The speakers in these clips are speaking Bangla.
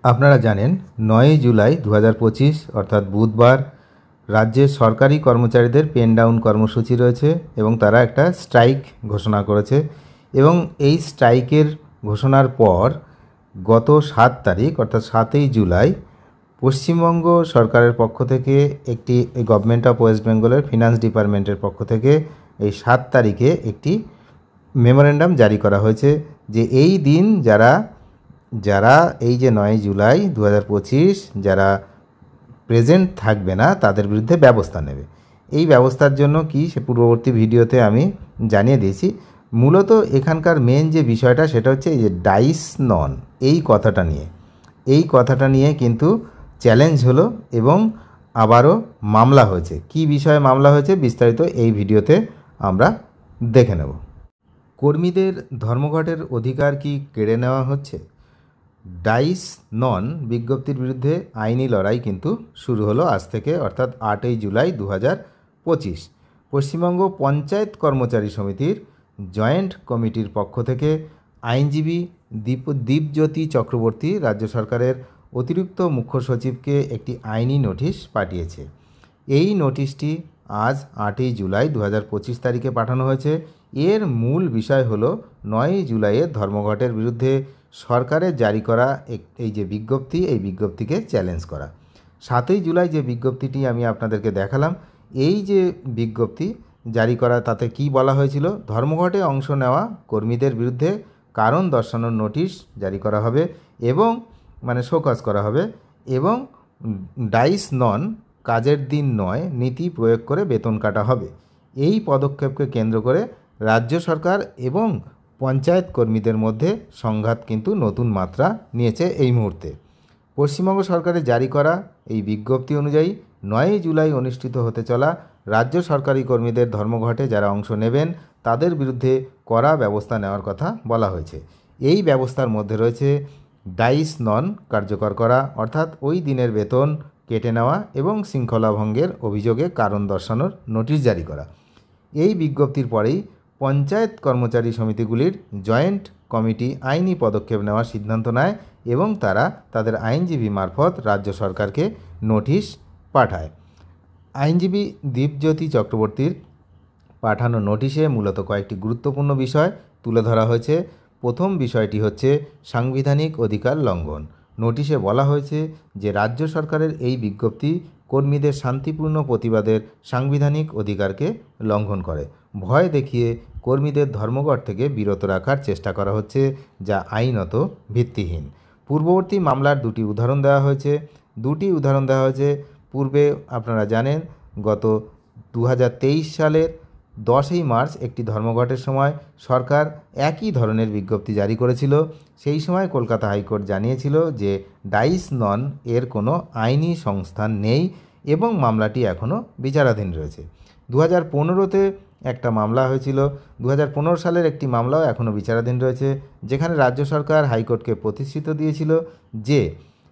আপনারা জানেন ৯ জুলাই ২০২৫ অর্থাৎ বুধবার রাজ্যের সরকারি কর্মচারীদের পেন ডাউন কর্মসূচি রয়েছে এবং তারা একটা স্ট্রাইক ঘোষণা করেছে। এবং এই স্ট্রাইকের ঘোষণার পর গত ৭ তারিখ অর্থাৎ ৭ই জুলাই পশ্চিমবঙ্গ সরকারের পক্ষ থেকে একটি গভর্নমেন্ট অফ ওয়েস্ট বেঙ্গলের ফিনান্স ডিপার্টমেন্টের পক্ষ থেকে এই ৭ তারিখে একটি মেমোরেন্ডাম জারি করা হয়েছে যে এই দিন যারা এই যে ৯ জুলাই ২০২৫ যারা প্রেজেন্ট থাকবে না তাদের বিরুদ্ধে ব্যবস্থা নেবে। এই ব্যবস্থার জন্য কি সে পূর্ববর্তী ভিডিওতে আমি জানিয়ে দিয়েছি। মূলত এখানকার মেন যে বিষয়টা সেটা হচ্ছে এই যে ডাইস নন এই কথাটা নিয়ে কিন্তু চ্যালেঞ্জ হলো এবং আবারও মামলা হয়েছে। কি বিষয়ে মামলা হয়েছে বিস্তারিত এই ভিডিওতে আমরা দেখে নেব। কর্মীদের ধর্মঘটের অধিকার কি কেড়ে নেওয়া হচ্ছে? ডাইস নন বিজ্ঞপ্তির বিরুদ্ধে আইনি লড়াই কিন্তু শুরু হলো আজ থেকে অর্থাৎ ৮ই জুলাই ২০২৫। পশ্চিমবঙ্গ পঞ্চায়েত কর্মচারী সমিতির জয়েন্ট কমিটির পক্ষ থেকে আইনজীবী দীপজ্যোতি চক্রবর্তী রাজ্য সরকারের অতিরিক্ত মুখ্য সচিবকে একটি আইনি নোটিশ পাঠিয়েছে। এই নোটিশটি আজ ৮ই জুলাই ২০২৫ তারিখে পাঠানো হয়েছে। এর মূল বিষয় হলো ৯ জুলাইয়ের ধর্মঘটের বিরুদ্ধে সরকারের জারি করা এই যে বিজ্ঞপ্তি, এই বিজ্ঞপ্তিকে চ্যালেঞ্জ করা। ৭ই জুলাই যে বিজ্ঞপ্তিটি আমি আপনাদেরকে দেখালাম, এই যে বিজ্ঞপ্তি জারি করা তাতে কি বলা হয়েছিল, ধর্মঘটে অংশ নেওয়া কর্মীদের বিরুদ্ধে কারণ দর্শানোর নোটিশ জারি করা হবে এবং শোকজ করা হবে এবং ডাইস নন কাজের দিন নয় নীতি প্রয়োগ করে বেতন কাটা হবে। এই পদক্ষেপকে কেন্দ্র করে রাজ্য সরকার এবং পঞ্চায়েত কর্মীদের মধ্যে সংঘাত কিন্তু নতুন মাত্রা নিয়েছে এই মুহূর্তে। পশ্চিমবঙ্গ সরকারের জারি করা এই বিজ্ঞপ্তি অনুযায়ী ৯ জুলাই অনুষ্ঠিত হতে চলা রাজ্য সরকারি কর্মীদের ধর্মঘটে যারা অংশ নেবেন তাদের বিরুদ্ধে কড়া ব্যবস্থা নেওয়ার কথা বলা হয়েছে। এই ব্যবস্থার মধ্যে রয়েছে ডাইস নন কার্যকর করা, অর্থাৎ ওই দিনের বেতন কেটে নেওয়া এবং শৃঙ্খলা ভঙ্গের অভিযোগে কারণ দর্শানোর নোটিশ জারি করা। এই বিজ্ঞপ্তির পরেই পঞ্চায়েত কর্মচারী সমিতিগুলির জয়েন্ট কমিটি আইনি পদক্ষেপ নেওয়ার সিদ্ধান্ত নেয় এবং তারা তাদের আইনজীবী মারফত রাজ্য সরকারকে নোটিশ পাঠায়। আইনজীবী দীপজ্যোতি চক্রবর্তীর পাঠানো নোটিশে মূলত কয়েকটি গুরুত্বপূর্ণ বিষয় তুলে ধরা হয়েছে। প্রথম বিষয়টি হচ্ছে সাংবিধানিক অধিকার লঙ্ঘন। নোটিশে বলা হয়েছে যে রাজ্য সরকারের এই বিজ্ঞপ্তি কর্মীদের শান্তিপূর্ণ প্রতিবাদের সাংবিধানিক অধিকারকে লঙ্ঘন করে। ভয় দেখিয়ে কর্মীদের ধর্মঘট থেকে বিরত রাখার চেষ্টা করা হচ্ছে, যা আইনত ভিত্তিহীন। পূর্ববর্তী মামলার দুটি উদাহরণ দেওয়া হয়েছে। পূর্বে আপনারা জানেন গত ২০২৩ সালের ১০ই মার্চ একটি ধর্মঘটের সময় সরকার একই ধরনের বিজ্ঞপ্তি জারি করেছিল। সেই সময় কলকাতা হাইকোর্ট জানিয়েছিল যে ডাইস নন এর কোনো আইনি সংস্থান নেই এবং মামলাটি এখনও বিচারাধীন রয়েছে। ২০১৫তে একটা মামলা হয়েছিল, ২০১৫ সালের একটি মামলাও এখনও বিচারাধীন রয়েছে, যেখানে রাজ্য সরকার হাইকোর্টকে প্রতিশ্রুতি দিয়েছিল যে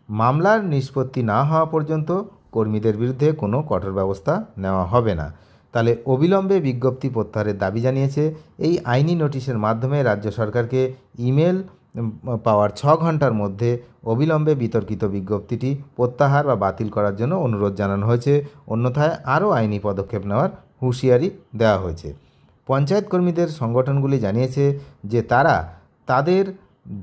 মামলার নিষ্পত্তি না হওয়া পর্যন্ত কর্মীদের বিরুদ্ধে কোনো কঠোর ব্যবস্থা নেওয়া হবে না। তাহলে অবিলম্বে বিজ্ঞপ্তি প্রত্যাহারের দাবি জানিয়েছে। এই আইনি নোটিশের মাধ্যমে রাজ্য সরকারকে ইমেল পাওয়ার ৬ ঘন্টার মধ্যে অবিলম্বে বিতর্কিত বিজ্ঞপ্তিটি প্রত্যাহার বা বাতিল করার জন্য অনুরোধ জানানো হয়েছে। অন্যথায় আরও আইনি পদক্ষেপ নেওয়ার হুঁশিয়ারি দেওয়া হয়েছে। পঞ্চায়েত কর্মীদের সংগঠনগুলি জানিয়েছে যে তারা তাদের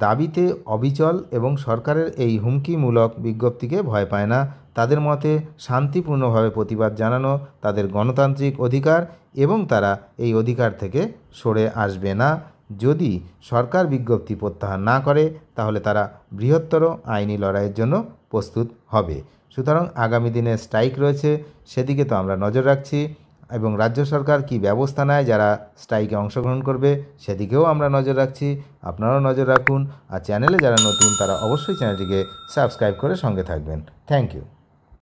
দাবিতে অবিচল এবং সরকারের এই হুমকিমূলক বিজ্ঞপ্তিকে ভয় পায় না। তাদের মতে শান্তিপূর্ণভাবে প্রতিবাদ জানানো তাদের গণতান্ত্রিক অধিকার এবং তারা এই অধিকার থেকে সরে আসবে না। যদি সরকার বিজ্ঞপ্তি প্রত্যাহার না করে তাহলে তারা বৃহত্তর আইনি লড়াইয়ের জন্য প্রস্তুত হবে। সুতরাং আগামী দিনে স্ট্রাইক রয়েছে, সেদিকে তো আমরা নজর রাখছি এবং রাজ্য সরকার কি ব্যবস্থা নেয় যারা স্ট্রাইকে অংশগ্রহণ করবে সেদিকেও আমরা নজর রাখছি। আপনারাও নজর রাখুন আর চ্যানেলে যারা নতুন তারা অবশ্যই চ্যানেলটিকে সাবস্ক্রাইব করে সঙ্গে থাকবেন। Thank you.